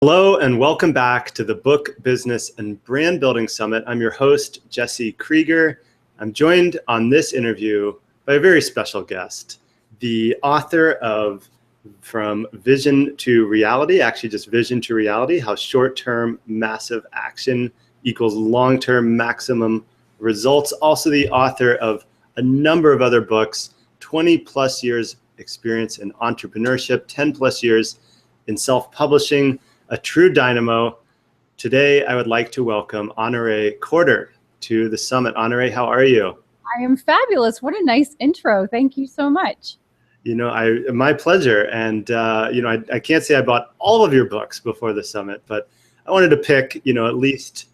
Hello and welcome back to the Book, Business, and Brand Building Summit. I'm your host, Jesse Krieger. I'm joined on this interview by a very special guest, the author of From Vision to Reality, actually just Vision to Reality, How Short-Term Massive Action Equals Long-Term Maximum Results. Also the author of a number of other books, 20 plus years experience in entrepreneurship, 10 plus years in self-publishing, a true dynamo. Today, I would like to welcome Honorée Corder to the summit. Honorée, how are you? I am fabulous. What a nice intro. Thank you so much. My pleasure. And, I can't say I bought all of your books before the summit, but I wanted to pick, at least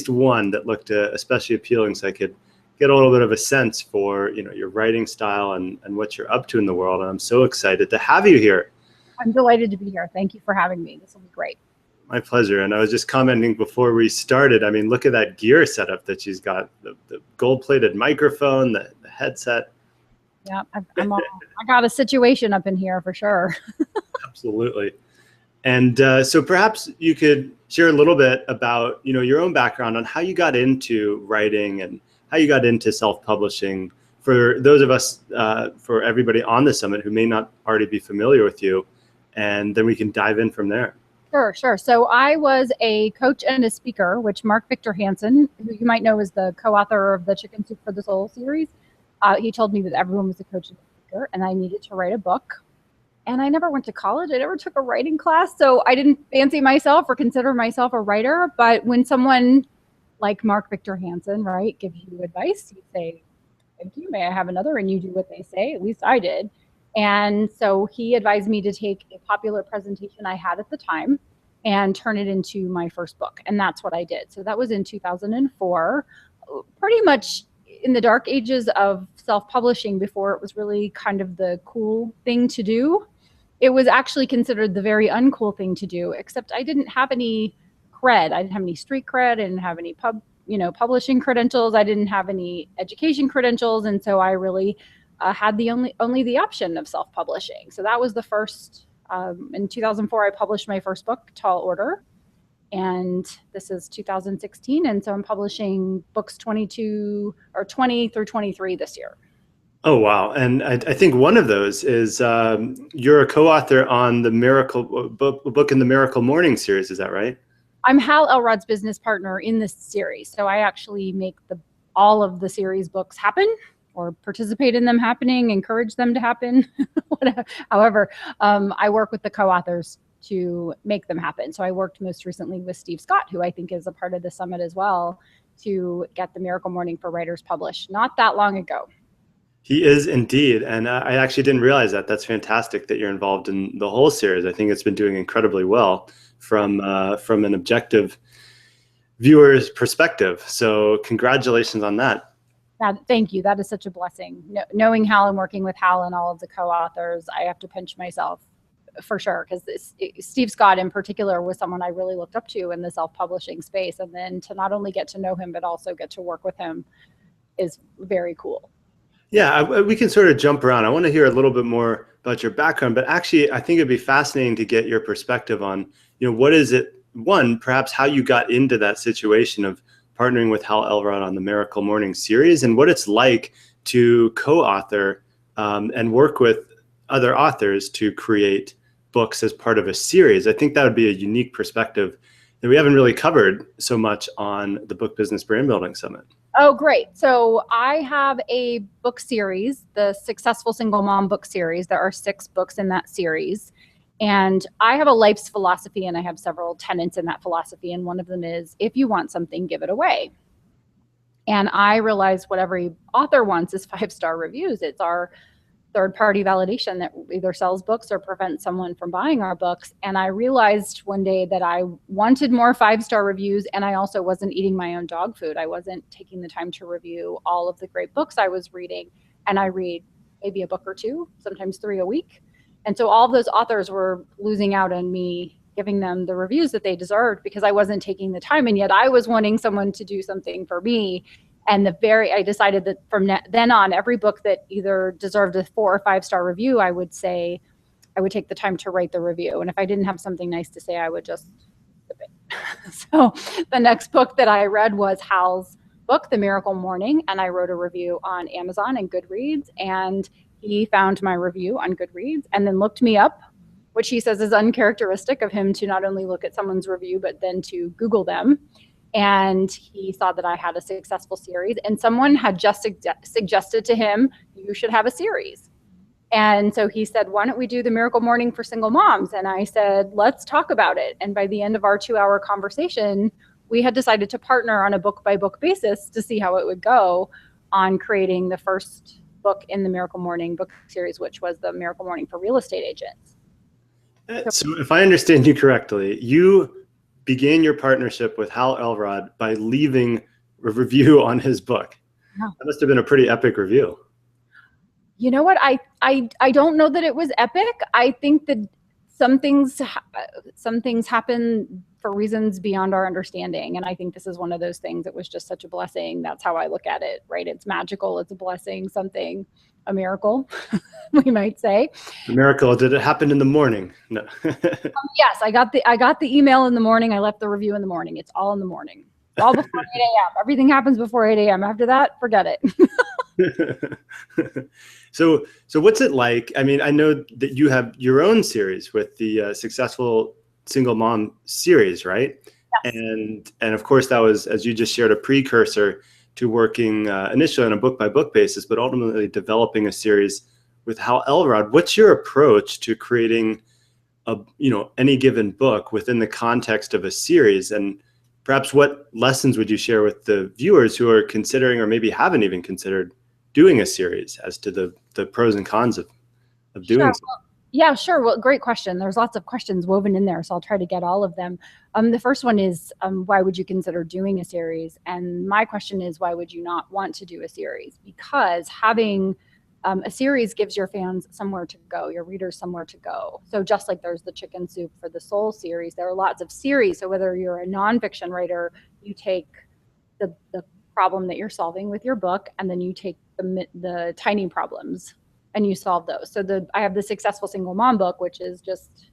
one that looked especially appealing so I could get a little bit of a sense for, your writing style and what you're up to in the world. And I'm so excited to have you here. I'm delighted to be here. Thank you for having me. This will be great. My pleasure. And I was just commenting before we started, I mean, look at that gear setup that she's got, the gold-plated microphone, the headset. Yeah, I got a situation up in here for sure. Absolutely. And so perhaps you could share a little bit about, your own background on how you got into writing and how you got into self-publishing for those of us, for everybody on the summit who may not already be familiar with you. And then we can dive in from there. Sure. So I was a coach and a speaker, which Mark Victor Hansen, who you might know is the co-author of the Chicken Soup for the Soul series, he told me that everyone was a coach and a speaker, and I needed to write a book. And I never went to college. I never took a writing class, so I didn't fancy myself or consider myself a writer. But when someone like Mark Victor Hansen, right, gives you advice, you say, "Thank you. May I have another?" And you do what they say. At least I did. And so he advised me to take a popular presentation I had at the time and turn it into my first book. And that's what I did. So that was in 2004, pretty much in the dark ages of self-publishing before it was really kind of the cool thing to do. It was actually considered the very uncool thing to do, except I didn't have any cred. I didn't have any street cred. I didn't have any publishing credentials. I didn't have any education credentials. And so I really had the only the option of self-publishing. So that was the first. In 2004, I published my first book, Tall Order, and this is 2016. And so I'm publishing books 20 through 23 this year. Oh, wow. And I think one of those is you're a co-author on the book in the Miracle Morning series. Is that right? I'm Hal Elrod's business partner in this series. So I actually make all of the series books happen, or participate in them happening, encourage them to happen. However, I work with the co-authors to make them happen. So I worked most recently with Steve Scott, who I think is a part of the summit as well, to get the Miracle Morning for Writers published not that long ago. He is indeed. And I actually didn't realize that. That's fantastic that you're involved in the whole series. I think it's been doing incredibly well from an objective viewer's perspective. So congratulations on that. Thank you. That is such a blessing. Knowing Hal and working with Hal and all of the co-authors, I have to pinch myself for sure, because Steve Scott in particular was someone I really looked up to in the self-publishing space. And then to not only get to know him, but also get to work with him is very cool. Yeah, we can sort of jump around. I want to hear a little bit more about your background, but actually I think it'd be fascinating to get your perspective on, what is it, one, perhaps how you got into that situation of partnering with Hal Elrod on the Miracle Morning series, and what it's like to co-author and work with other authors to create books as part of a series. I think that would be a unique perspective that we haven't really covered so much on the Book Business Brand Building Summit. Oh, great. So I have a book series, the Successful Single Mom book series. There are 6 books in that series. And I have a life's philosophy, and I have several tenets in that philosophy. And one of them is, if you want something, give it away. And I realize what every author wants is 5-star reviews. It's our third-party validation that either sells books or prevents someone from buying our books. And I realized one day that I wanted more 5-star reviews, and I also wasn't eating my own dog food. I wasn't taking the time to review all of the great books I was reading. And I read maybe a book or 2, sometimes 3 a week. And so all of those authors were losing out on me giving them the reviews that they deserved because I wasn't taking the time. And yet I was wanting someone to do something for me. And I decided that from then on, every book that either deserved a 4 or 5-star review, I would say, I would take the time to write the review. And if I didn't have something nice to say, I would just skip it. So the next book that I read was Hal's book, The Miracle Morning, and I wrote a review on Amazon and Goodreads, and he found my review on Goodreads and then looked me up, which he says is uncharacteristic of him to not only look at someone's review, but then to Google them. And he saw that I had a successful series, and someone had just suggested to him, you should have a series. And so he said, why don't we do The Miracle Morning for single moms? And I said, let's talk about it. And by the end of our 2-hour conversation, we had decided to partner on a book by book basis to see how it would go on creating the first book in the Miracle Morning book series, which was The Miracle Morning for Real Estate Agents. So if I understand you correctly, you began your partnership with Hal Elrod by leaving a review on his book. Yeah. That must have been a pretty epic review. You know what? I don't know that it was epic. I think that some things happen for reasons beyond our understanding. And I think this is one of those things that was just such a blessing. That's how I look at it, right? It's magical. It's a blessing, a miracle, we might say. A miracle. Did it happen in the morning? No. Yes, I got the email in the morning. I left the review in the morning. It's all in the morning. All before 8 a.m. Everything happens before 8 a.m. After that, forget it. So what's it like? I mean, I know that you have your own series with the Successful Single Mom series, right? Yes. And of course, that was, as you just shared, a precursor to working initially on a book by book basis, but ultimately developing a series with Hal Elrod. What's your approach to creating any given book within the context of a series? And perhaps what lessons would you share with the viewers who are considering or maybe haven't even considered doing a series as to the pros and cons of doing Sure. so? Yeah, sure. Well, great question. There's lots of questions woven in there, so I'll try to get all of them. The first one is, why would you consider doing a series? And my question is, why would you not want to do a series? Because having a series gives your fans somewhere to go, your readers somewhere to go. So just like there's the Chicken Soup for the Soul series, there are lots of series. So whether you're a nonfiction writer, you take the problem that you're solving with your book, and then you take the tiny problems and you solve those. So I have the Successful Single Mom book, which is just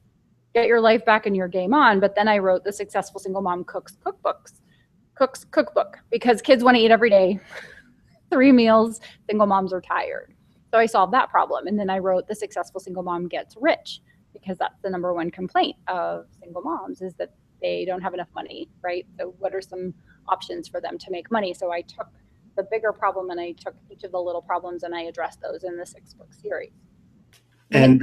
get your life back and your game on. But then I wrote the Successful Single Mom Cook's Cookbook, because kids want to eat every day, 3 meals, single moms are tired. So I solved that problem. And then I wrote the Successful Single Mom Gets Rich, because that's the number one complaint of single moms, is that they don't have enough money, right? So what are some options for them to make money? So I took the bigger problem and I took each of the little problems and I addressed those in the 6-book series. And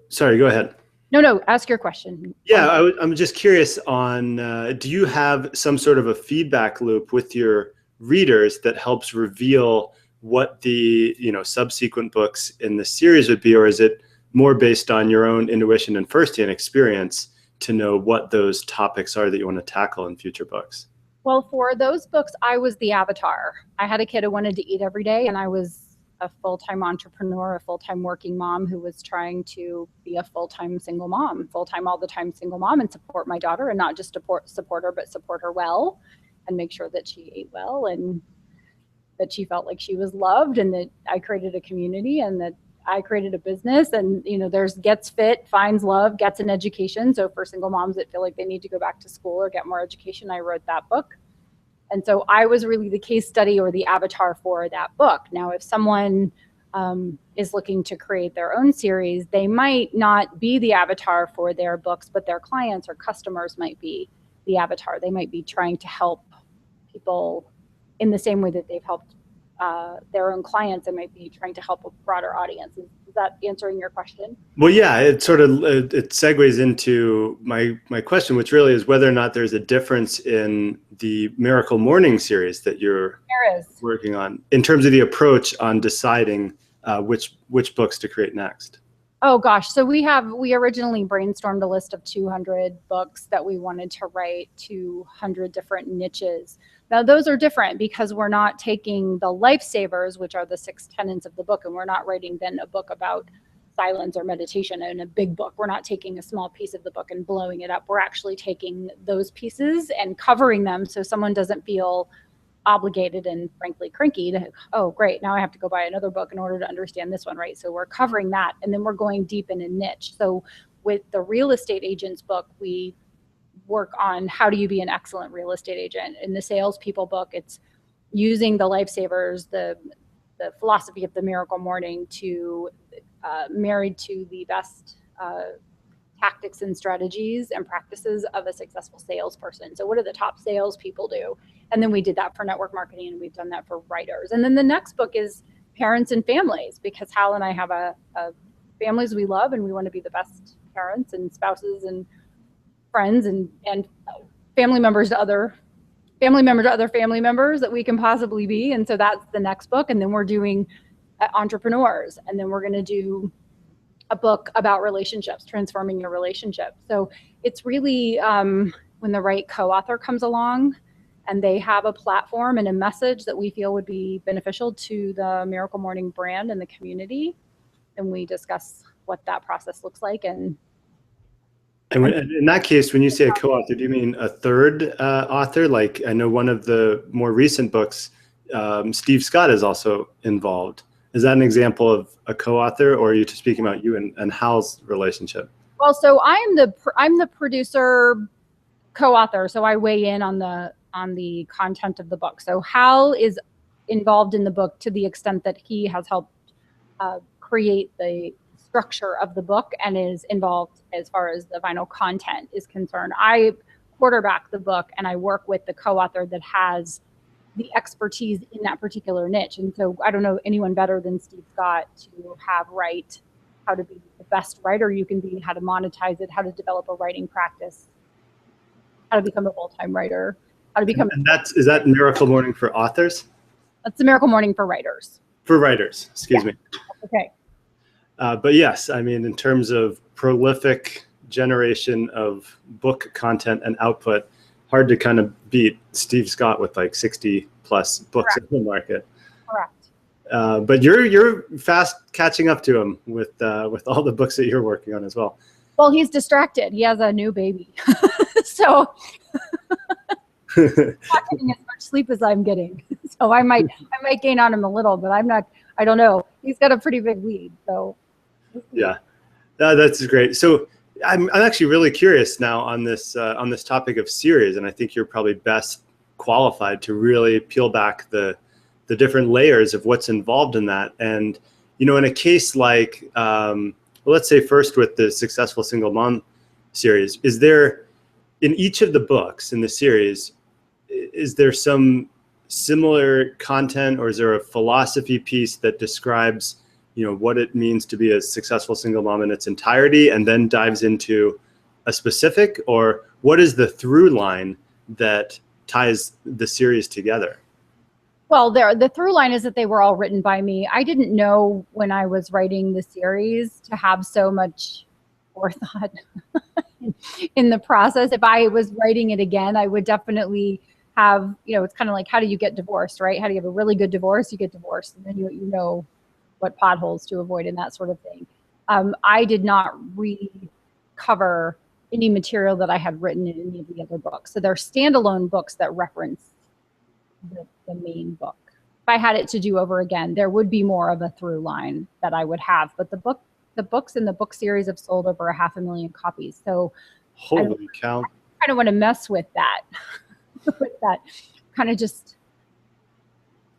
sorry, go ahead. No, ask your question. Yeah, I'm just curious on, do you have some sort of a feedback loop with your readers that helps reveal what the subsequent books in the series would be, or is it more based on your own intuition and firsthand experience to know what those topics are that you want to tackle in future books? Well, for those books, I was the avatar. I had a kid who wanted to eat every day, and I was a full-time entrepreneur, a full-time working mom who was trying to be a full-time single mom, full-time all the time single mom, and support my daughter, and not just support her, but support her well, and make sure that she ate well, and that she felt like she was loved, and that I created a community, and that I created a business. And there's gets fit, finds love, gets an education. So for single moms that feel like they need to go back to school or get more education, I wrote that book. And so I was really the case study or the avatar for that book. Now, if someone is looking to create their own series, they might not be the avatar for their books, but their clients or customers might be the avatar. They might be trying to help people in the same way that they've helped their own clients. They might be trying to help a broader audience. Is that answering your question? Well, yeah, it segues into my question, which really is whether or not there's a difference in the Miracle Morning series that you're working on in terms of the approach on deciding which books to create next. Oh gosh, so we originally brainstormed a list of 200 books that we wanted to write, 200 different niches. Now those are different because we're not taking the lifesavers, which are the 6 tenets of the book, and we're not writing then a book about silence or meditation in a big book. We're not taking a small piece of the book and blowing it up. We're actually taking those pieces and covering them so someone doesn't feel obligated and frankly cranky to, oh, great, now I have to go buy another book in order to understand this one, right? So we're covering that, and then we're going deep in a niche. So with the real estate agent's book, we work on how do you be an excellent real estate agent. In the salespeople book, it's using the lifesavers, the philosophy of the miracle morning to married to the best tactics and strategies and practices of a successful salesperson. So what do the top salespeople do? And then we did that for network marketing, and we've done that for writers. And then the next book is parents and families, because Hal and I have a families we love, and we want to be the best parents and spouses and friends and family members to other family members that we can possibly be. And so that's the next book. And then we're doing entrepreneurs, and then we're going to do a book about relationships, transforming your relationship. So it's really when the right co-author comes along and they have a platform and a message that we feel would be beneficial to the Miracle Morning brand and the community, then we discuss what that process looks like. And in that case, when you say a co-author, do you mean a third author? Like, I know one of the more recent books, Steve Scott is also involved. Is that an example of a co-author, or are you just speaking about you and Hal's relationship? Well, so I'm the producer co-author, so I weigh in on the content of the book. So Hal is involved in the book to the extent that he has helped create the structure of the book and is involved as far as the final content is concerned. I quarterback the book, and I work with the co-author that has the expertise in that particular niche. And so I don't know anyone better than Steve Scott to have how to be the best writer you can be, how to monetize it, how to develop a writing practice, how to become a full-time writer, how to become. And is that Miracle Morning for authors? That's the Miracle Morning for writers. For writers, excuse me. Okay. But yes, I mean, in terms of prolific generation of book content and output, hard to kind of beat Steve Scott with like 60 plus books in the market. Correct. But you're fast catching up to him with all the books that you're working on as well. Well, he's distracted. He has a new baby, so I'm not getting as much sleep as I'm getting. So I might gain on him a little, but I'm not. I don't know. He's got a pretty big lead, so. Yeah, that's great. So I'm actually really curious now on this topic of series, and I think you're probably best qualified to really peel back the different layers of what's involved in that. And in a case like, let's say first with the Successful Single Mom series, is there in each of the books in the series, is there some similar content, or is there a philosophy piece that describes what it means to be a successful single mom in its entirety, and then dives into a specific, or what is the through line that ties the series together? Well, the through line is that they were all written by me. I didn't know when I was writing the series to have so much forethought in the process. If I was writing it again, I would definitely have, it's kind of like, how do you get divorced, right? How do you have a really good divorce? You get divorced, and then you know what potholes to avoid and that sort of thing. I did not recover any material that I had written in any of the other books. So they're standalone books that reference the main book. If I had it to do over again, there would be more of a through line that I would have. But the books in the book series have sold over 500,000 copies. So holy cow. I kind of want to mess with that. With that, kind of just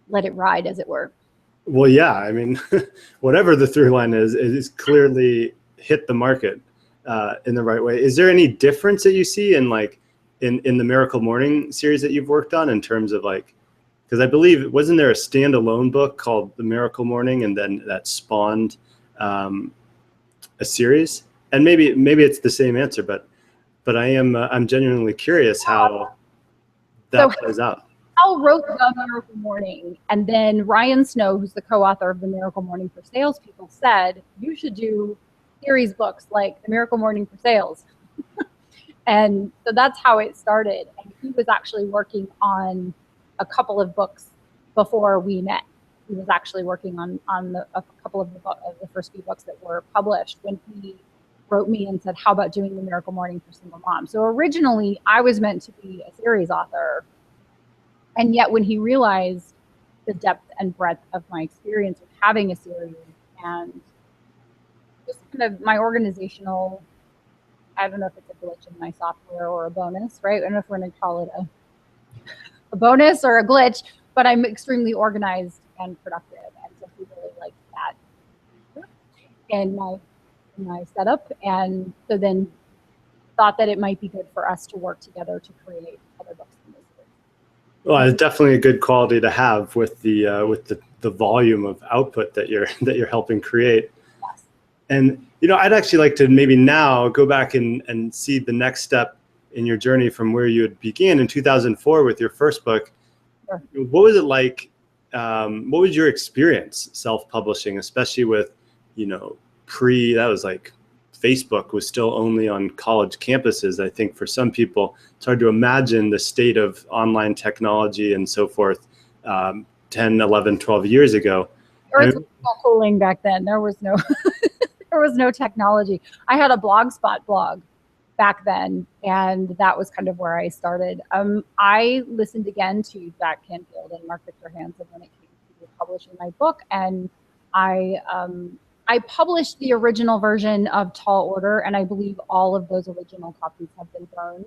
let it ride, as it were. Well, yeah, I mean, whatever the through line is, it is clearly hit the market in the right way. Is there any difference that you see in the Miracle Morning series that you've worked on in terms of because I believe, wasn't there a standalone book called The Miracle Morning, and then that spawned a series? And maybe it's the same answer, but I'm genuinely curious how that plays out. Hal wrote The Miracle Morning, and then Ryan Snow, who's the co-author of The Miracle Morning for Salespeople, said, you should do series books like The Miracle Morning for Sales. And so that's how it started. And he was actually working on a couple of books before we met. He was actually working on a couple of the first few books that were published when he wrote me and said, how about doing The Miracle Morning for Single Moms? So originally I was meant to be a series author And yet when he realized the depth and breadth of my experience with having a series and just kind of my organizational, I don't know if it's a glitch in my software or a bonus, right? I don't know if we're going to call it a bonus or a glitch, but I'm extremely organized and productive. And so he really liked that in my setup. And so then thought that it might be good for us to work together to create other books in this series. Well, it's definitely a good quality to have with the volume of output that you're helping create. Yes. And I'd actually like to maybe now go back and see the next step in your journey from where you had began in 2004 with your first book. Sure. What was it like? What was your experience self-publishing, especially with, that was like Facebook was still only on college campuses. I think for some people, it's hard to imagine the state of online technology and so forth 10, 11, 12 years ago. Earth was still cooling back then. There was no there was no technology. I had a Blogspot blog back then, and that was kind of where I started. I listened again to Jack Canfield and Mark Victor Hansen when it came to publishing my book, and I published the original version of Tall Order, and I believe all of those original copies have been burned.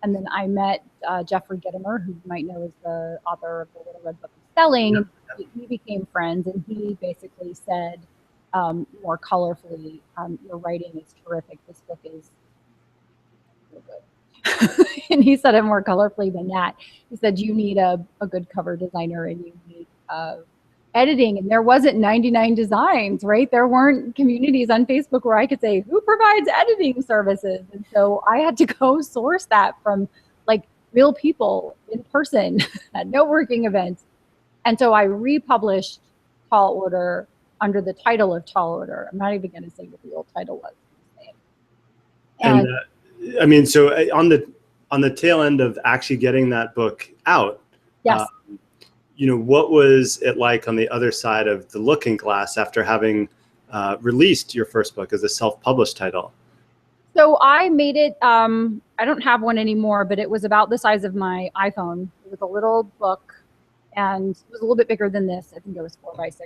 And then I met Jeffrey Gitomer, who you might know is the author of the Little Red Book of Selling. Yeah. We became friends, and he basically said more colorfully, your writing is terrific. This book is so good. And he said it more colorfully than that. He said, you need a good cover designer, and you need editing. And there wasn't 99 Designs, right? There weren't communities on Facebook where I could say, who provides editing services? And so I had to go source that from like real people in person at networking events. And so I republished Tall Order under the title of Tall Order. I'm not even going to say what the old title was. And I mean, so on the tail end of actually getting that book out, yes. What was it like on the other side of the looking glass after having released your first book as a self-published title? So I made it, I don't have one anymore, but it was about the size of my iPhone. It was a little book, and it was a little bit bigger than this. I think it was 4x6.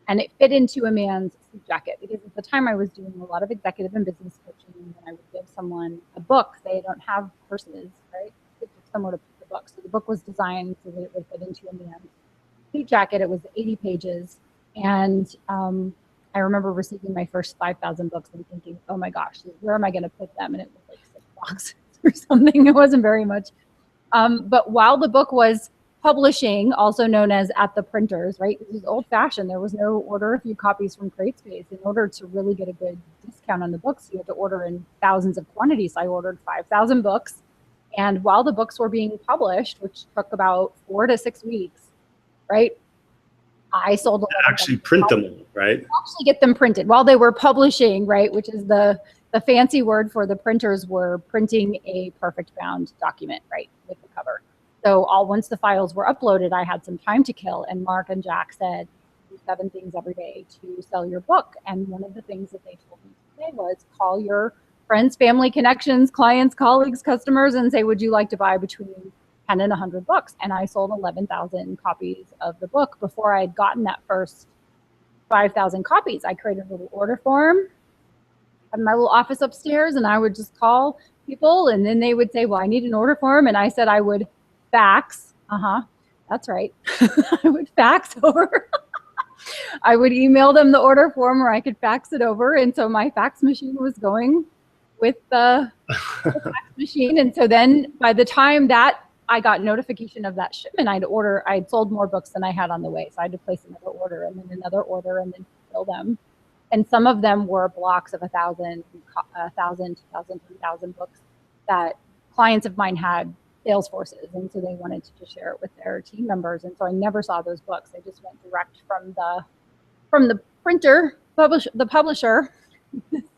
And it fit into a man's suit jacket, because at the time I was doing a lot of executive and business coaching. And when I would give someone a book, they don't have purses, right? It's somewhere to put the book. So the book was designed so that it would fit into a man's suit jacket. It was 80 pages. And I remember receiving my first 5,000 books and thinking, oh my gosh, where am I going to put them? And it was like 6 boxes or something. It wasn't very much. But while the book was publishing, also known as at the printers, right? It was old fashioned. There was no order a few copies from CreateSpace. In order to really get a good discount on the books, you had to order in thousands of quantities. So I ordered 5,000 books. And while the books were being published, which took about 4 to 6 weeks, right? I sold actually print them, right? Actually get them printed while they were publishing, right? Which is the fancy word for the printers were printing a perfect bound document, right? With the cover. So once the files were uploaded, I had some time to kill, and Mark and Jack said, do 7 things every day to sell your book. And one of the things that they told me to say was call your friends, family, connections, clients, colleagues, customers, and say, would you like to buy between 10 and 100 books? And I sold 11,000 copies of the book before I had gotten that first 5,000 copies. I created a little order form, had my little office upstairs, and I would just call people, and then they would say, well, I need an order form. And I said I would fax. That's right. I would fax over. I would email them the order form, or I could fax it over. And so my fax machine was going with the fax machine. And so then by the time that I got notification of that shipment, I'd sold more books than I had on the way. So I had to place another order, and then another order, and then fill them. And some of them were blocks of 1,000, 2,000, 3,000 books that clients of mine had sales forces, and so they wanted to just share it with their team members. And so I never saw those books. They just went direct from the printer, the publisher,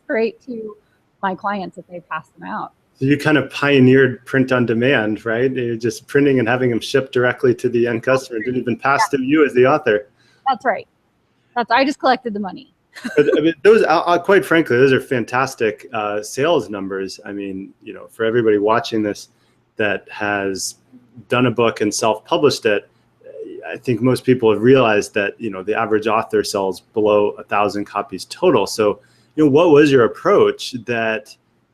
straight to my clients if they passed them out. So you kind of pioneered print on demand, right? You're just printing and having them shipped directly to the end customer. It didn't even pass through you as the author. That's right. I just collected the money. But I mean, those, quite frankly, those are fantastic sales numbers. I mean, for everybody watching this that has done a book and self-published it, I think most people have realized that, the average author sells below 1,000 copies total. So, what was your approach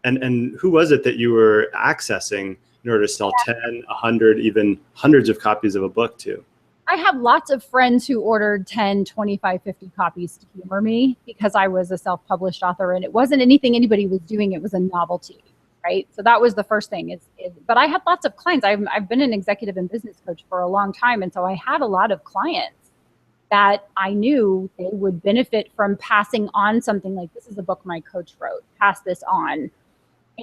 and who was it that you were accessing in order to sell 10, 100, even hundreds of copies of a book to? I have lots of friends who ordered 10, 25, 50 copies to humor me because I was a self-published author and it wasn't anything anybody was doing. It was a novelty, right? So that was the first thing. But I had lots of clients. I've been an executive and business coach for a long time. And so I had a lot of clients that I knew they would benefit from passing on something like, this is a book my coach wrote, pass this on.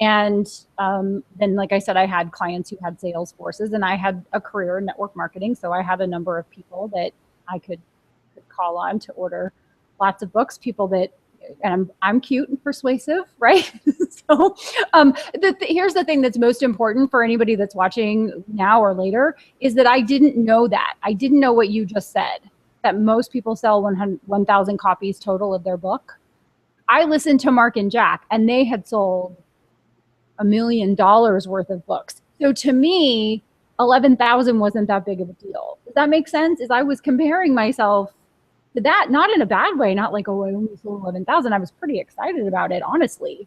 And then, like I said, I had clients who had sales forces and I had a career in network marketing. So I had a number of people that I could call on to order lots of books, people that, and I'm cute and persuasive, right? So here's the thing that's most important for anybody that's watching now or later is that I didn't know that. I didn't know what you just said, that most people sell 1,000 copies total of their book. I listened to Mark and Jack and they had sold $1 million worth of books. So to me, 11,000 wasn't that big of a deal. Does that make sense? Is I was comparing myself to that, not in a bad way, not like, oh, I only sold 11,000. I was pretty excited about it, honestly.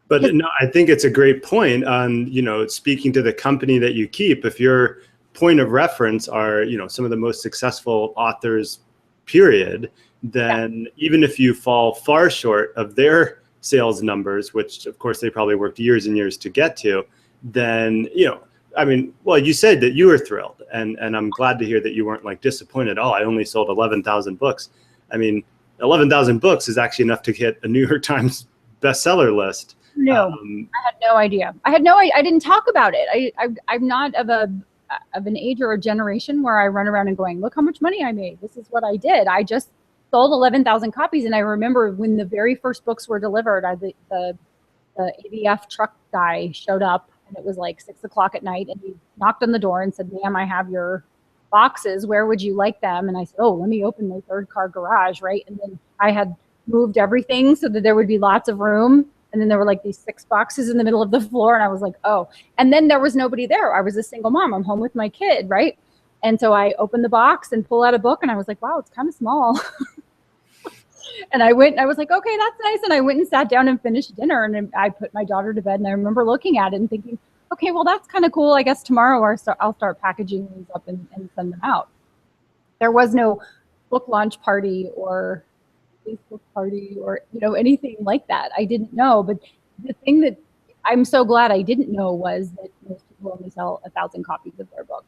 But no, I think it's a great point on, speaking to the company that you keep. If your point of reference are, some of the most successful authors, period, then even if you fall far short of their sales numbers, which of course they probably worked years and years to get to, then, you said that you were thrilled and I'm glad to hear that you weren't like disappointed. Oh, I only sold 11,000 books. 11,000 books is actually enough to hit a New York Times bestseller list. No, I had no idea. I didn't talk about it. I'm not of an age or a generation where I run around and going, look how much money I made. This is what I did. I just sold 11,000 copies. And I remember when the very first books were delivered, the ABF truck guy showed up and it was like 6 o'clock at night and he knocked on the door and said, ma'am, I have your boxes. Where would you like them? And I said, oh, let me open my third car garage, right? And then I had moved everything so that there would be lots of room. And then there were like these 6 boxes in the middle of the floor. And I was like, oh, and then there was nobody there. I was a single mom. I'm home with my kid, right? And so I opened the box and pull out a book and I was like, wow, it's kind of small. And I was like, okay, that's nice. And I went and sat down and finished dinner and I put my daughter to bed. And I remember looking at it and thinking, okay, well, that's kind of cool. I guess tomorrow I'll start packaging these up and send them out. There was no book launch party or Facebook party or, anything like that. I didn't know. But the thing that I'm so glad I didn't know was that most people only sell 1,000 copies of their book.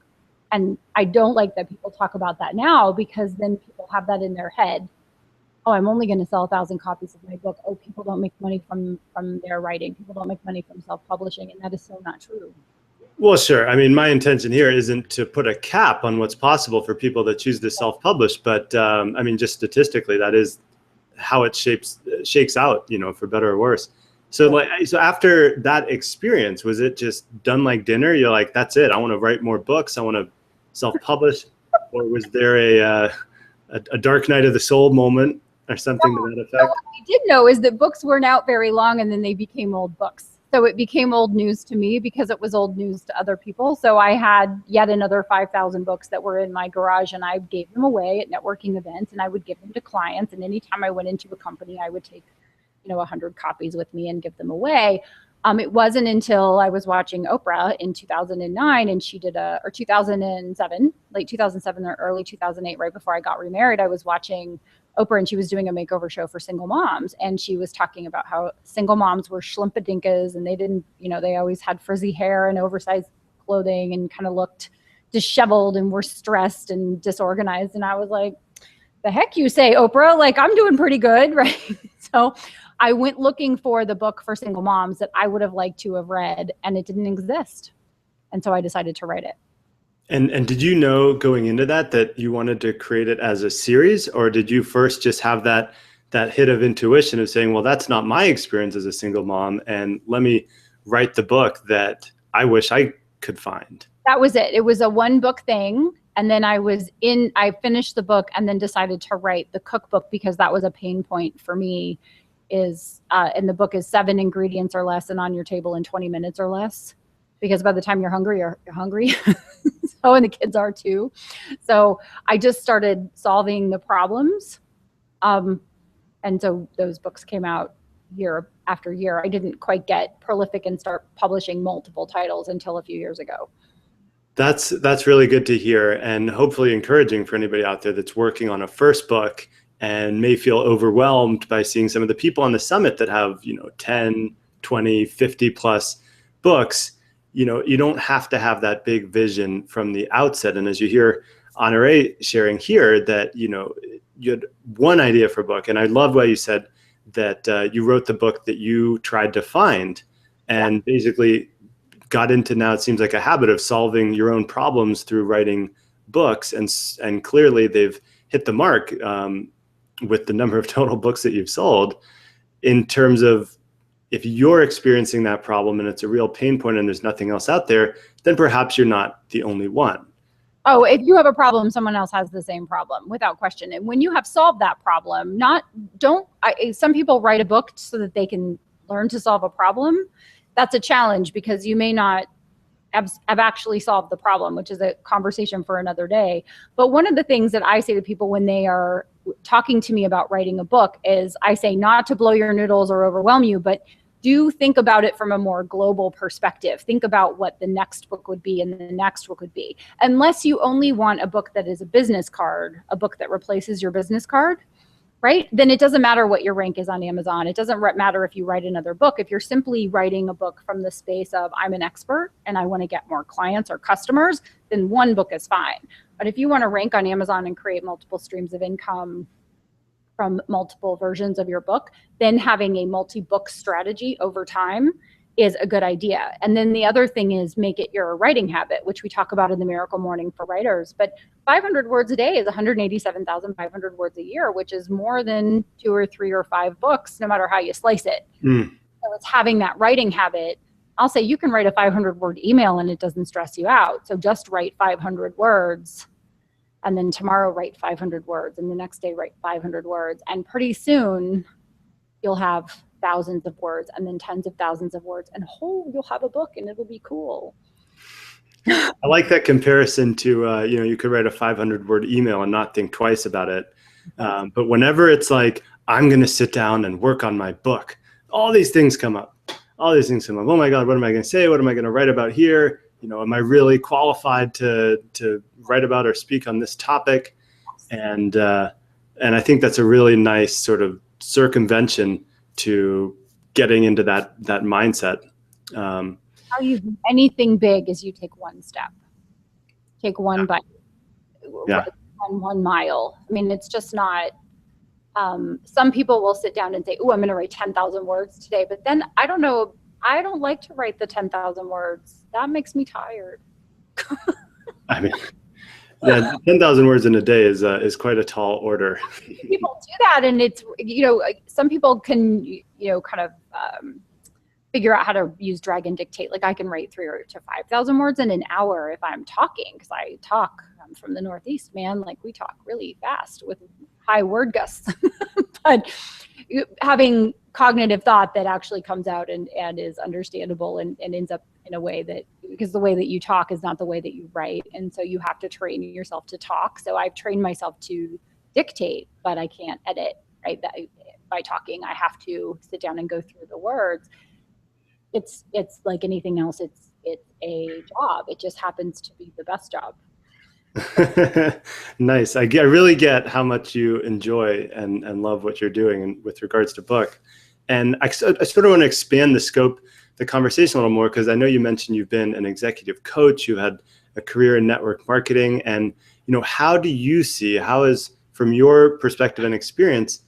And I don't like that people talk about that now because then people have that in their head. Oh, I'm only going to sell 1,000 copies of my book. Oh, people don't make money from their writing. People don't make money from self-publishing. And that is so not true. Well, sure. My intention here isn't to put a cap on what's possible for people that choose to self-publish. But just statistically, that is how it shakes out, for better or worse. So so after that experience, was it just done like dinner? You're like, that's it. I want to write more books. I want to self-publish. Or was there a dark night of the soul moment or something to that effect? What I did know is that books weren't out very long and then they became old books. So it became old news to me because it was old news to other people. So I had yet another 5,000 books that were in my garage and I gave them away at networking events and I would give them to clients. And anytime I went into a company, I would take 100 copies with me and give them away. It wasn't until I was watching Oprah in 2009 and she did or 2007, late 2007 or early 2008, right before I got remarried, I was watching Oprah and she was doing a makeover show for single moms. And she was talking about how single moms were schlimpadinkas and they didn't, they always had frizzy hair and oversized clothing and kind of looked disheveled and were stressed and disorganized. And I was like, the heck you say, Oprah? Like, I'm doing pretty good, right? So I went looking for the book for single moms that I would have liked to have read, and it didn't exist. And so I decided to write it. And did you know going into that you wanted to create it as a series, or did you first just have that hit of intuition of saying, well, that's not my experience as a single mom, and let me write the book that I wish I could find? That was it. It was a one book thing. And then I finished the book and then decided to write the cookbook because that was a pain point for me and the book is 7 ingredients or less and on your table in 20 minutes or less. because by the time you're hungry, you're hungry. So, and the kids are too. So I just started solving the problems. And so those books came out year after year. I didn't quite get prolific and start publishing multiple titles until a few years ago. That's really good to hear, and hopefully encouraging for anybody out there that's working on a first book and may feel overwhelmed by seeing some of the people on the summit that have, 10, 20, 50 plus books. You don't have to have that big vision from the outset. And as you hear Honorée sharing here, that, you had one idea for a book. And I love what you said, that you wrote the book that you tried to find, and basically got into, now it seems like a habit of solving your own problems through writing books. And clearly they've hit the mark with the number of total books that you've sold, in terms of, if you're experiencing that problem and it's a real pain point and there's nothing else out there, then perhaps you're not the only one. Oh, if you have a problem, someone else has the same problem, without question. And when you have solved that problem, some people write a book so that they can learn to solve a problem. That's a challenge, because you may not have actually solved the problem, which is a conversation for another day. But one of the things that I say to people when they are talking to me about writing a book is, I say not to blow your noodles or overwhelm you, but do think about it from a more global perspective. Think about what the next book would be and the next book would be. Unless you only want a book that is a business card, a book that replaces your business card, right? Then it doesn't matter what your rank is on Amazon. It doesn't matter if you write another book. If you're simply writing a book from the space of, I'm an expert and I want to get more clients or customers, then one book is fine. But if you want to rank on Amazon and create multiple streams of income from multiple versions of your book, then having a multi-book strategy over time is a good idea. And then the other thing is, make it your writing habit, which we talk about in the Miracle Morning for Writers. But 500 words a day is 187,500 words a year, which is more than 2 or 3 or 5 books, no matter how you slice it. So it's having that writing habit. I'll say you can write a 500-word email and it doesn't stress you out. So just write 500 words. And then tomorrow write 500 words, and the next day write 500 words. And pretty soon you'll have thousands of words, and then tens of thousands of words, and you'll have a book and it'll be cool. I like that comparison to, you could write a 500-word email and not think twice about it. But whenever it's like, I'm going to sit down and work on my book, all these things come up. Oh my God, what am I going to say? What am I going to write about here? Am I really qualified to write about or speak on this topic? And I think that's a really nice sort of circumvention to getting into that mindset. How you do anything big is you take one step, take one bite, one mile. I mean, it's just not. Some people will sit down and say, "Oh, I'm going to write 10,000 words today," but then I don't know. I don't like to write the 10,000 words. That makes me tired. I mean, yeah, 10,000 words in a day is quite a tall order. People do that, and it's, some people can, kind of figure out how to use drag and dictate. Like I can write 3,000 to 5,000 words in an hour if I'm talking, because I'm from the Northeast, man. Like we talk really fast with high word gusts. But having cognitive thought that actually comes out and is understandable and ends up in a way that, because the way that you talk is not the way that you write. And so you have to train yourself to talk. So I've trained myself to dictate, but I can't edit, right? That by talking, I have to sit down and go through the words. It's like anything else. It's a job. It just happens to be the best job. Nice. I really get how much you enjoy and love what you're doing with regards to book. And I sort of want to expand the scope, the conversation a little more, because I know you mentioned you've been an executive coach, you had a career in network marketing, and how do you see, how is, from your perspective and experience,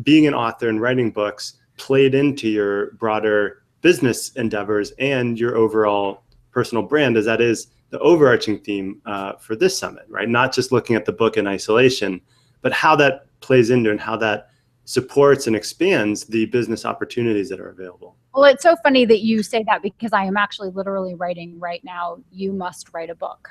being an author and writing books played into your broader business endeavors and your overall personal brand, as that is the overarching theme for this summit, right? Not just looking at the book in isolation, but how that plays into and how that supports and expands the business opportunities that are available. Well, it's so funny that you say that, because I am actually literally writing right now, You Must Write a Book.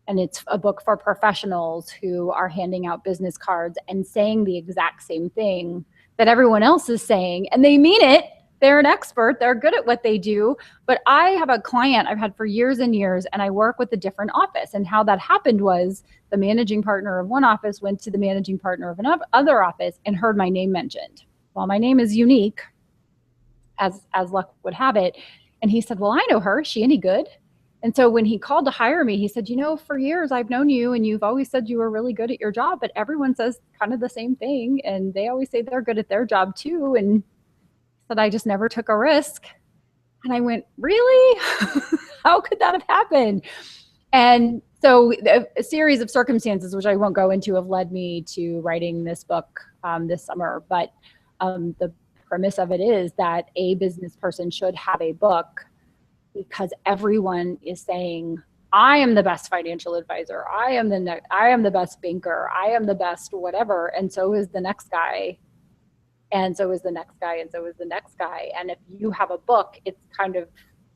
And it's a book for professionals who are handing out business cards and saying the exact same thing that everyone else is saying. And they mean it. they're an expert. They're good at what they do. But I have a client I've had for years and years, and I work with a different office. And how that happened was the managing partner of one office went to the managing partner of another office and heard my name mentioned. Well, my name is unique, as luck would have it. And he said, well, I know her. Is she any good? And so when he called to hire me, he said, for years I've known you and you've always said you were really good at your job, but everyone says kind of the same thing. And they always say they're good at their job too. And said, I just never took a risk. And I went, really? How could that have happened? And so a series of circumstances, which I won't go into, have led me to writing this book this summer. But the premise of it is that a business person should have a book, because everyone is saying, I am the best financial advisor. I am the best banker. I am the best whatever. And so is the next guy. And so is the next guy. And so is the next guy. And if you have a book, it's kind of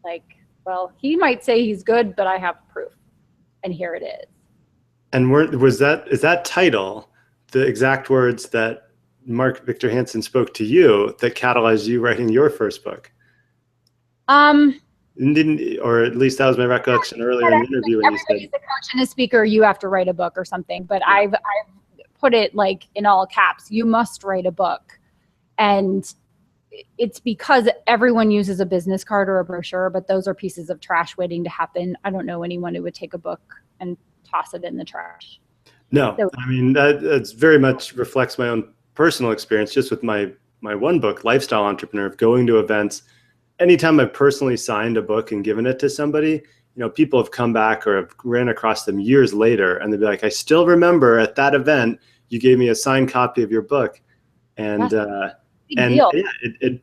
like, well, he might say he's good, but I have proof. And here it is. And is that title the exact words that Mark Victor Hansen spoke to you that catalyzed you writing your first book? Or at least that was my recollection earlier in the interview when you said, everybody's a coach and a speaker, you have to write a book or something. But yeah. I've put it like in all caps, you must write a book. And it's because everyone uses a business card or a brochure, but those are pieces of trash waiting to happen. I don't know anyone who would take a book and toss it in the trash. No, so, I mean, that's very much reflects my own personal experience just with my one book, Lifestyle Entrepreneur, of going to events. Anytime I've personally signed a book and given it to somebody, people have come back or have ran across them years later, and they'd be like, I still remember at that event, you gave me a signed copy of your book. And yeah,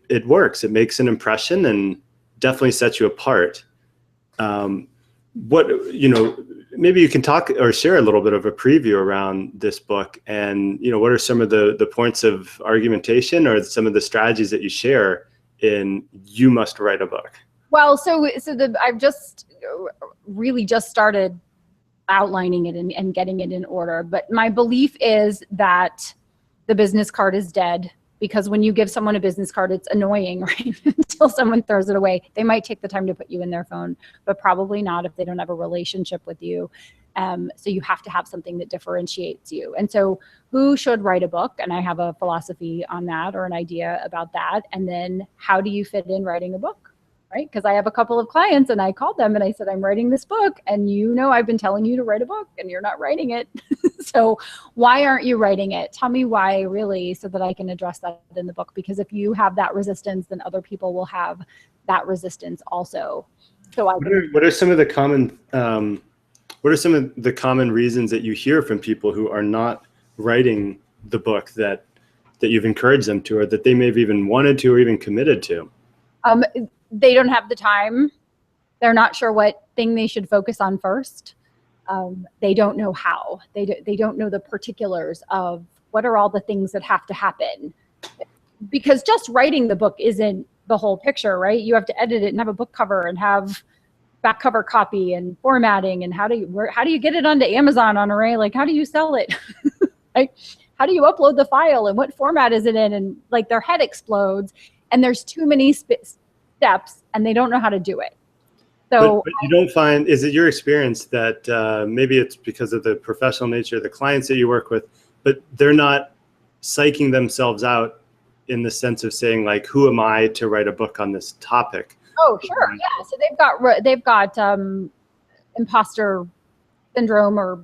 it works. It makes an impression and definitely sets you apart. Maybe you can talk or share a little bit of a preview around this book, and what are some of the points of argumentation or some of the strategies that you share in you must write a book? Well, I've just really just started outlining it and getting it in order. But my belief is that the business card is dead, because when you give someone a business card, it's annoying, right? Until someone throws it away. They might take the time to put you in their phone, but probably not if they don't have a relationship with you. So you have to have something that differentiates you. And so who should write a book? And I have a philosophy on that, or an idea about that. And then how do you fit in writing a book, right? Because I have a couple of clients and I called them and I said, I'm writing this book, and I've been telling you to write a book and you're not writing it. So why aren't you writing it? Tell me why, really, so that I can address that in the book. Because if you have that resistance, then other people will have that resistance also. So what are some of the common reasons that you hear from people who are not writing the book that you've encouraged them to, or that they may have even wanted to or even committed to? They don't have the time. They're not sure what thing they should focus on first. They don't know how. They don't know the particulars of what are all the things that have to happen. Because just writing the book isn't the whole picture, right? You have to edit it and have a book cover and have back cover copy and formatting, and how do you get it onto Amazon, Honorée? Like, how do you sell it? Like, how do you upload the file, and what format is it in? And like, their head explodes, and there's too many steps, and they don't know how to do it. So but you don't find, is it your experience that maybe it's because of the professional nature of the clients that you work with, but they're not psyching themselves out in the sense of saying, like, who am I to write a book on this topic? Oh, sure. Yeah. So they've got imposter syndrome or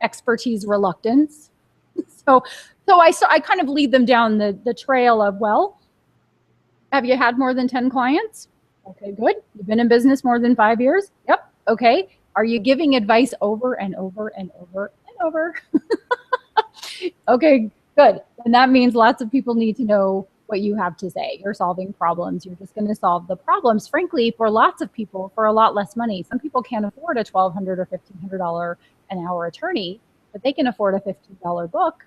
expertise reluctance. So I kind of lead them down the trail of, well, have you had more than 10 clients? Okay, good. You've been in business more than 5 years? Yep. Okay. Are you giving advice over and over and over and over? Okay, good. And that means lots of people need to know what you have to say. You're solving problems. You're just going to solve the problems, frankly, for lots of people for a lot less money. Some people can't afford a $1,200 or $1,500 an hour attorney, but they can afford a $15 book.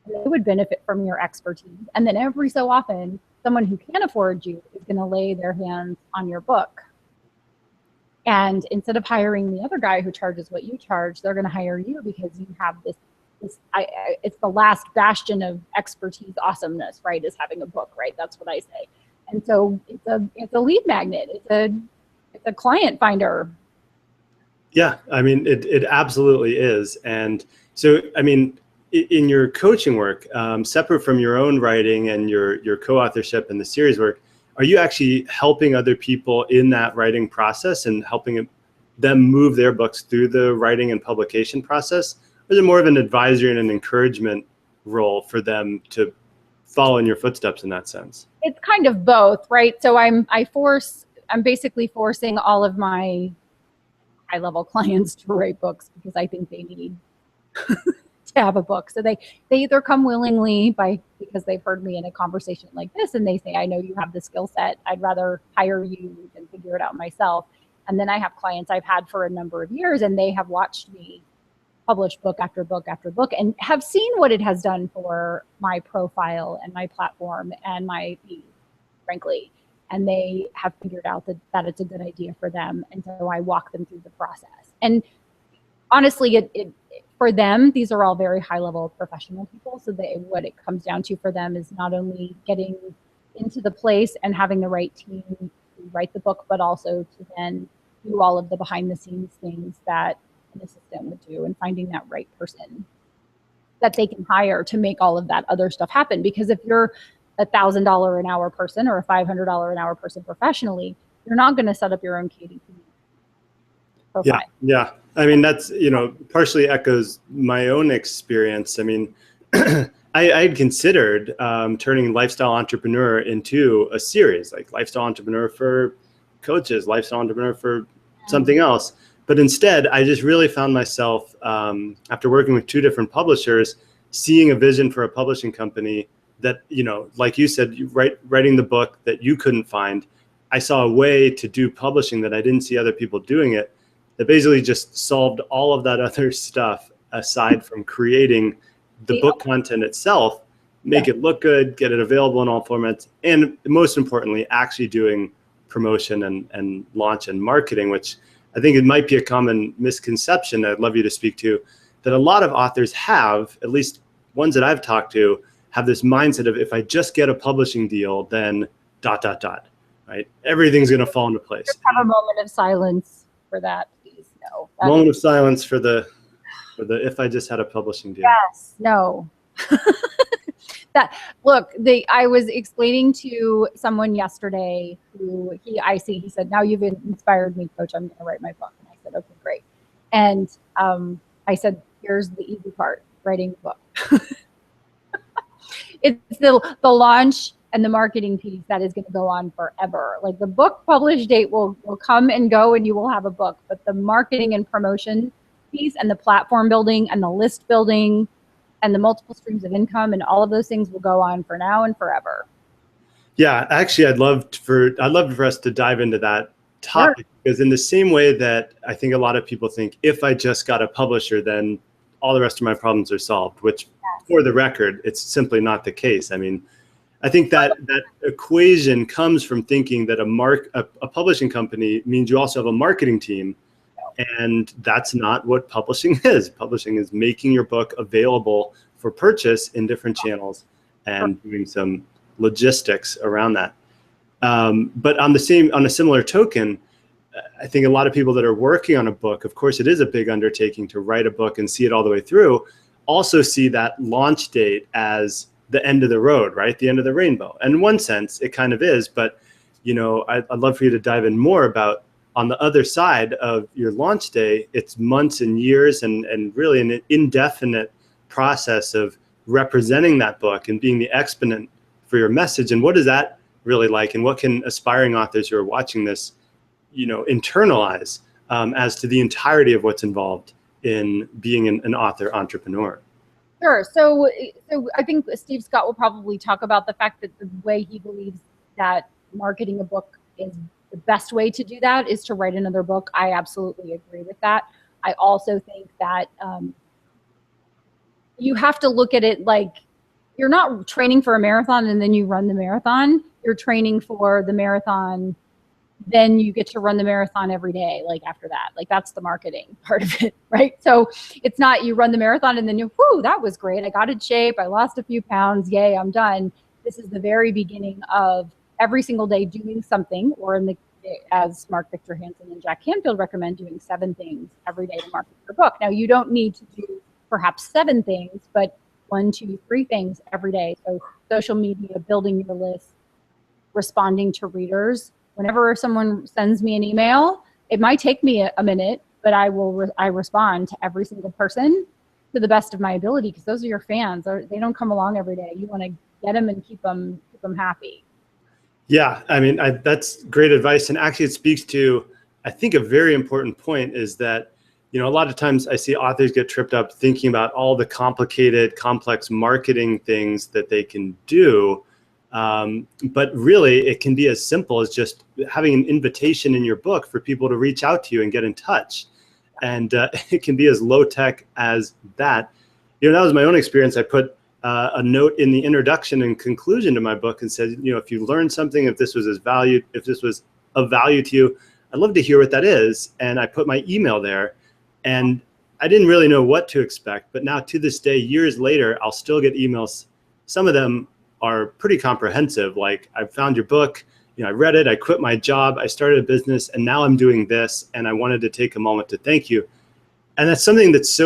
And they would benefit from your expertise. And then every so often, someone who can afford you is going to lay their hands on your book. And instead of hiring the other guy who charges what you charge, they're going to hire you because you have this it's the last bastion of expertise awesomeness, right? Is having a book, right? That's what I say. And so it's a lead magnet. It's a client finder. Yeah, I mean, it absolutely is. And so, I mean, in your coaching work, separate from your own writing and your co-authorship and the series work, are you actually helping other people in that writing process and helping them move their books through the writing and publication process? Or is it more of an advisory and an encouragement role for them to follow in your footsteps in that sense? It's kind of both, right? So I'm basically forcing all of my high-level clients to write books because I think they need to have a book. So they either come willingly because they've heard me in a conversation like this and they say, I know you have the skill set. I'd rather hire you than figure it out myself. And then I have clients I've had for a number of years and they have watched me publish book after book after book and have seen what it has done for my profile and my platform and my feed, frankly. And they have figured out that it's a good idea for them. And so I walk them through the process. And honestly, for them, these are all very high-level professional people. So what it comes down to for them is not only getting into the place and having the right team to write the book, but also to then do all of the behind-the-scenes things that an assistant would do and finding that right person that they can hire to make all of that other stuff happen. Because if you're $1,000 an hour person or a $500 an hour person professionally, you're not going to set up your own KDP profile. Yeah. I mean, that's, partially echoes my own experience. I mean, I considered turning Lifestyle Entrepreneur into a series, like Lifestyle Entrepreneur for coaches, Lifestyle Entrepreneur for something else. But instead, I just really found myself, after working with 2 different publishers, seeing a vision for a publishing company that, like you said, writing the book that you couldn't find. I saw a way to do publishing that I didn't see other people doing it, that basically just solved all of that other stuff aside from creating the book content itself, make it look good, get it available in all formats, and most importantly, actually doing promotion and launch and marketing, which I think it might be a common misconception I'd love you to speak to, that a lot of authors have, at least ones that I've talked to, have this mindset of if I just get a publishing deal, then ... right? Everything's going to fall into place. Just have a moment of silence for that, please. No. Moment of silence for the if I just had a publishing deal. Yes. No. I was explaining to someone yesterday who he said, now you've inspired me, coach, I'm going to write my book. And I said, okay, great. And I said, here's the easy part, writing the book. It's the launch and the marketing piece that is going to go on forever. Like the book publish date will come and go and you will have a book, but the marketing and promotion piece and the platform building and the list building and the multiple streams of income and all of those things will go on for now and forever. Yeah, actually, I'd love for us to dive into that topic, because in the same way that I think a lot of people think, if I just got a publisher, then all the rest of my problems are solved, which for the record, it's simply not the case. I mean, I think that equation comes from thinking that a publishing company means you also have a marketing team. And that's not what publishing is. Publishing is making your book available for purchase in different channels and doing some logistics around that. But on a similar token, I think a lot of people that are working on a book, of course, it is a big undertaking to write a book and see it all the way through, also see that launch date as the end of the road, right? The end of the rainbow. And in one sense, it kind of is. But, I'd love for you to dive in more about, on the other side of your launch day, it's months and years and really an indefinite process of representing that book and being the exponent for your message. And what is that really like? And what can aspiring authors who are watching this, internalize as to the entirety of what's involved in being an author entrepreneur? Sure. So I think Steve Scott will probably talk about the fact that the way he believes that marketing a book is the best way to do that is to write another book. I absolutely agree with that. I also think that you have to look at it like you're not training for a marathon and then you run the marathon. You're training for the marathon then you get to run the marathon every day, like after that. Like that's the marketing part of it, right? So it's not you run the marathon and then whoo, that was great. I got in shape. I lost a few pounds. Yay, I'm done. This is the very beginning of every single day doing something, or as Mark Victor Hansen and Jack Canfield recommend, doing 7 things every day to market your book. Now, you don't need to do perhaps 7 things, but 1, 2, 3 things every day. So social media, building your list, responding to readers. Whenever someone sends me an email, it might take me a minute, but I respond to every single person to the best of my ability, because those are your fans. They don't come along every day. You want to get them and keep them happy. Yeah, I mean, that's great advice. And actually it speaks to, I think, a very important point is that, a lot of times I see authors get tripped up thinking about all the complicated, complex marketing things that they can do. But really, it can be as simple as just having an invitation in your book for people to reach out to you and get in touch. And it can be as low tech as that. That was my own experience. I put a note in the introduction and conclusion to my book and said, if you learned something, if this was of value to you, I'd love to hear what that is. And I put my email there, and I didn't really know what to expect. But now to this day, years later, I'll still get emails. Some of them are pretty comprehensive. Like, I found your book, I read it, I quit my job, I started a business, and now I'm doing this. And I wanted to take a moment to thank you. And that's something that's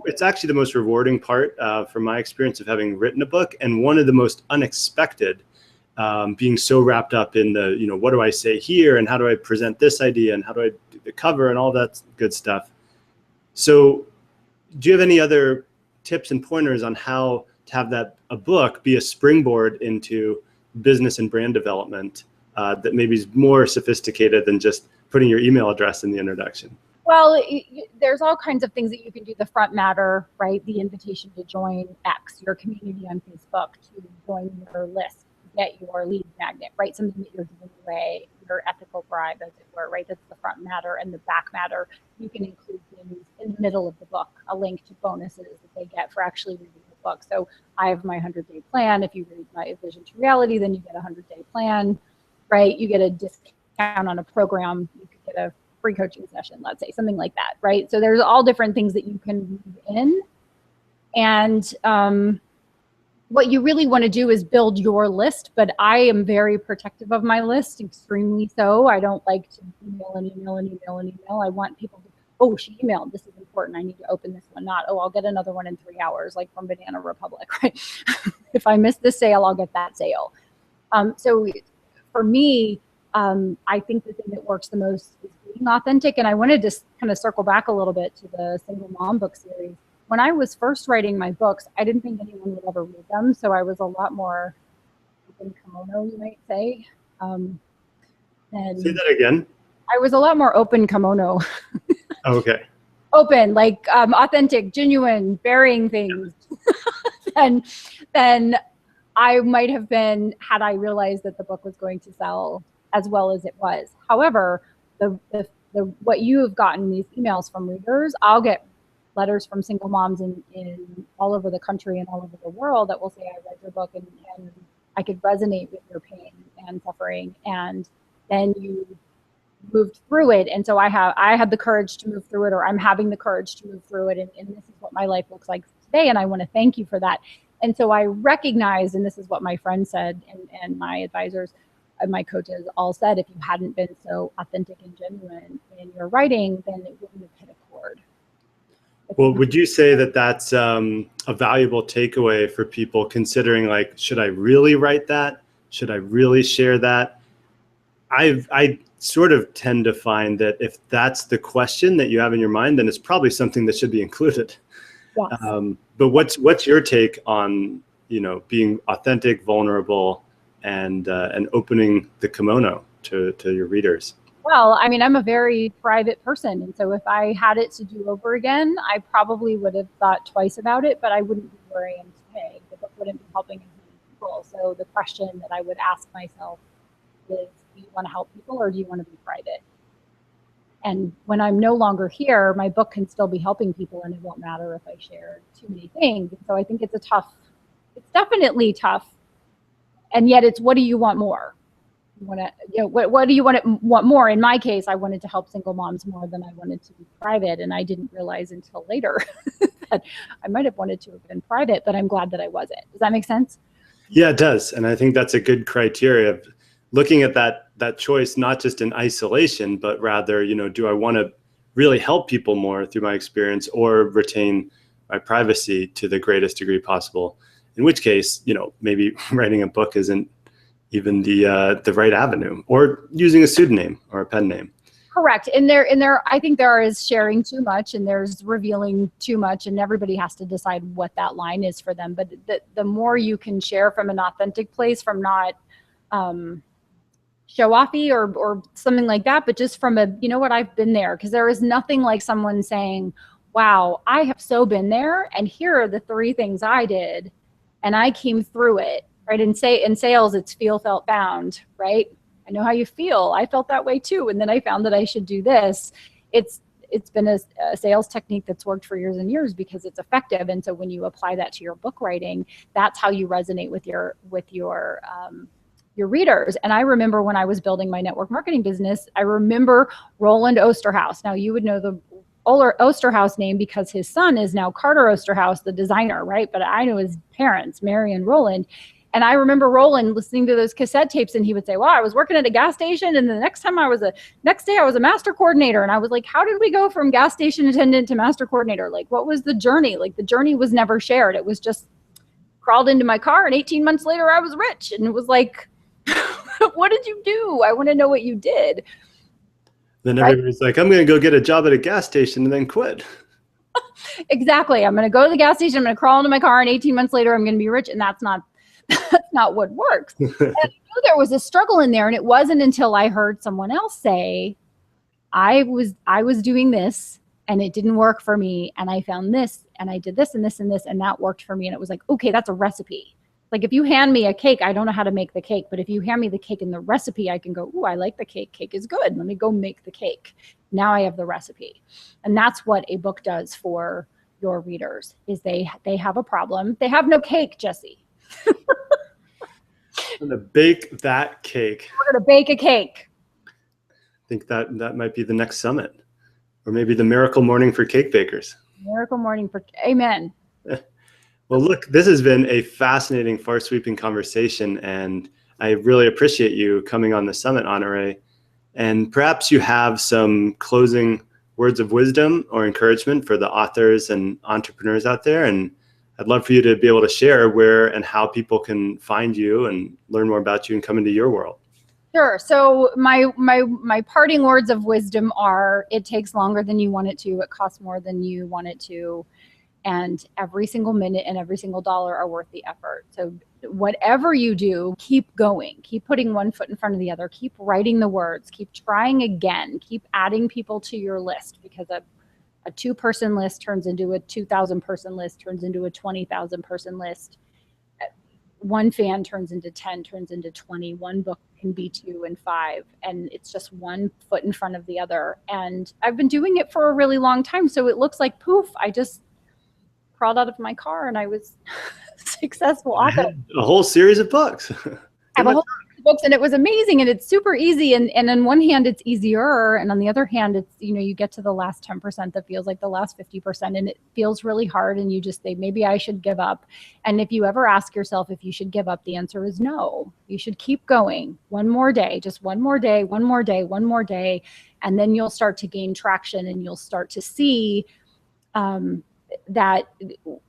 it's actually the most rewarding part from my experience of having written a book, and one of the most unexpected, being so wrapped up in the, what do I say here, and how do I present this idea, and how do I do the cover, and all that good stuff. So do you have any other tips and pointers on how to have a book be a springboard into business and brand development that maybe is more sophisticated than just putting your email address in the introduction? Well, there's all kinds of things that you can do. The front matter, right? The invitation to join X, your community on Facebook, to join your list, get your lead magnet, right? Something that you're giving away, your ethical bribe, as it were, right? That's the front matter. And the back matter, you can include things in the middle of the book, a link to bonuses that they get for actually reading the book. So I have my 100-day plan. If you read my Vision to Reality, then you get a 100-day plan, right? You get a discount on a program. You could get a free coaching session, let's say, something like that, right? So there's all different things that you can weave in. And what you really want to do is build your list, but I am very protective of my list, extremely so. I don't like to email and email and email and email. I want people to, oh, she emailed, this is important, I need to open this one. Not, oh, I'll get another one in 3 hours, like from Banana Republic, right? If I miss this sale, I'll get that sale. So for me, I think the thing that works the most is being authentic. And I wanted to kind of circle back a little bit to the Single Mom book series. When I was first writing my books, I didn't think anyone would ever read them. So I was a lot more open kimono, you might say. Say that again. I was a lot more open kimono. Okay. Open, like authentic, genuine, burying things. Then I might have been, had I realized that the book was going to sell as well as it was. However, what you have gotten, these emails from readers, I'll get letters from single moms in all over the country and all over the world that will say, I read your book and I could resonate with your pain and suffering, and then you moved through it. And so I had the courage to move through it, or I'm having the courage to move through it, and this is what my life looks like today, and I want to thank you for that. And so I recognized, and this is what my friend said, and my advisors and my coaches all said, if you hadn't been so authentic and genuine in your writing, then it wouldn't have hit a chord. Well, would you say that that's a valuable takeaway for people considering, like, should I really write that? Should I really share that? I sort of tend to find that if that's the question that you have in your mind, then it's probably something that should be included. Yes. But what's your take on, being authentic, vulnerable, and opening the kimono to your readers? Well, I mean, I'm a very private person. And so if I had it to do over again, I probably would have thought twice about it, but I wouldn't be where I am today. The book wouldn't be helping as many people. So the question that I would ask myself is, do you want to help people, or do you want to be private? And when I'm no longer here, my book can still be helping people, and it won't matter if I share too many things. So I think it's definitely tough. And yet it's, what do you want more? want to, what do you want more? In my case, I wanted to help single moms more than I wanted to be private. And I didn't realize until later that I might have wanted to have been private, but I'm glad that I wasn't. Does that make sense? Yeah, it does. And I think that's a good criteria of looking at that choice, not just in isolation, but rather, do I want to really help people more through my experience or retain my privacy to the greatest degree possible? In which case, maybe writing a book isn't even the right avenue, or using a pseudonym or a pen name. Correct. And there, I think there is sharing too much and there's revealing too much, and everybody has to decide what that line is for them. But the more you can share from an authentic place, from not show-offy or something like that, but just from I've been there. Because there is nothing like someone saying, wow, I have so been there, and here are the 3 things I did, and I came through it. Right. And in sales, it's feel, felt, found, right? I know how you feel. I felt that way too. And then I found that I should do this. It's been a sales technique that's worked for years and years because it's effective. And so when you apply that to your book writing, that's how you resonate with your readers. And I remember when I was building my network marketing business, I remember Roland Osterhaus. Now you would know the Osterhaus name because his son is now Carter Osterhaus, the designer, right? But I know his parents, Mary and Roland. And I remember Roland listening to those cassette tapes, and he would say, well, I was working at a gas station, and the next day I was a master coordinator. And I was like, how did we go from gas station attendant to master coordinator? Like, what was the journey? Like, the journey was never shared. It was just crawled into my car, and 18 months later I was rich. And it was like, what did you do? I want to know what you did. Then everybody's like, I'm going to go get a job at a gas station and then quit. Exactly. I'm going to go to the gas station. I'm going to crawl into my car, and 18 months later I'm going to be rich. And that's not what works. And I knew there was a struggle in there. And it wasn't until I heard someone else say, I was doing this and it didn't work for me. And I found this and I did this and this and this, and that worked for me. And it was like, okay, that's a recipe. Like, if you hand me a cake, I don't know how to make the cake, but if you hand me the cake and the recipe, I can go, ooh, I like the cake. Cake is good. Let me go make the cake. Now I have the recipe. And that's what a book does for your readers, is they have a problem. They have no cake, Jesse. I'm going to bake that cake. We're going to bake a cake. I think that might be the next summit, or maybe the miracle morning for cake bakers. Miracle morning for, amen. Well, look, this has been a fascinating, far-sweeping conversation, and I really appreciate you coming on the summit, Honorée. And perhaps you have some closing words of wisdom or encouragement for the authors and entrepreneurs out there. And I'd love for you to be able to share where and how people can find you and learn more about you and come into your world. Sure. So my parting words of wisdom are: it takes longer than you want it to. It costs more than you want it to. And every single minute and every single dollar are worth the effort. So whatever you do, keep going. Keep putting one foot in front of the other. Keep writing the words. Keep trying again. Keep adding people to your list, because a 2-person list turns into a 2,000-person list, turns into a 20,000-person list. 1 fan turns into 10, turns into 20. 1 book can be 2 and 5. And it's just 1 foot in front of the other. And I've been doing it for a really long time. So it looks like poof, I just crawled out of my car and I was successful author. A whole series of books. I have a whole series of books, and it was amazing, and it's super easy. And on one hand, it's easier, and on the other hand, it's, you get to the last 10% that feels like the last 50%, and it feels really hard, and you just think, maybe I should give up. And if you ever ask yourself if you should give up, the answer is no. You should keep going. 1 more day, just 1 more day, 1 more day, 1 more day, and then you'll start to gain traction, and you'll start to see that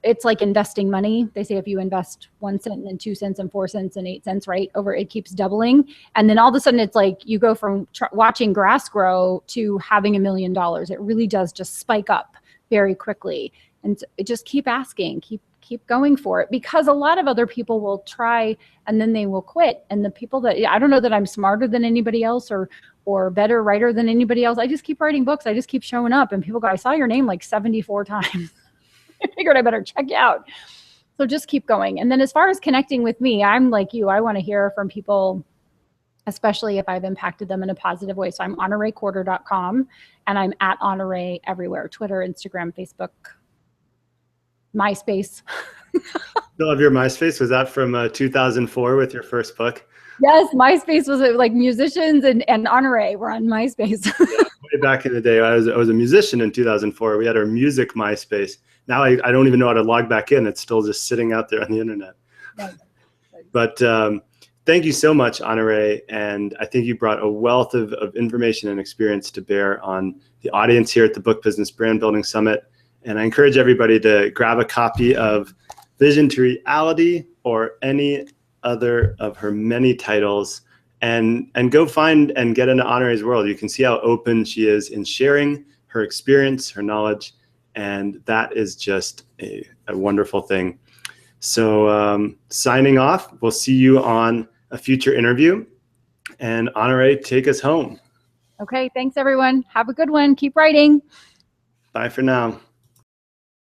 it's like investing money. They say if you invest 1 cent and then 2 cents and 4 cents and 8 cents, right, over, it keeps doubling. And then all of a sudden it's like you go from watching grass grow to having $1 million. It really does just spike up very quickly. And just keep asking, keep going for it, because a lot of other people will try and then they will quit. And the people that, I don't know that I'm smarter than anybody else or better writer than anybody else. I just keep writing books. I just keep showing up, and people go, I saw your name like 74 times. I figured I better check you out. So just keep going. And then as far as connecting with me, I'm like you. I want to hear from people, especially if I've impacted them in a positive way. So I'm honoreecorder.com, and I'm at Honorée everywhere: Twitter, Instagram, Facebook, MySpace. Still have your MySpace? Was that from 2004 with your first book? Yes, MySpace was like musicians and Honorée were on MySpace. Way back in the day, I was a musician in 2004. We had our music MySpace. Now I don't even know how to log back in. It's still just sitting out there on the internet. But thank you so much, Honorée. And I think you brought a wealth of information and experience to bear on the audience here at the Book Business Brand Building Summit. And I encourage everybody to grab a copy of Vision to Reality or any other of her many titles and go find and get into Honorée's world. You can see how open she is in sharing her experience, her knowledge, and that is just a wonderful thing. So signing off, we'll see you on a future interview. And Honorée, take us home. Okay, thanks everyone. Have a good one. Keep writing. Bye for now.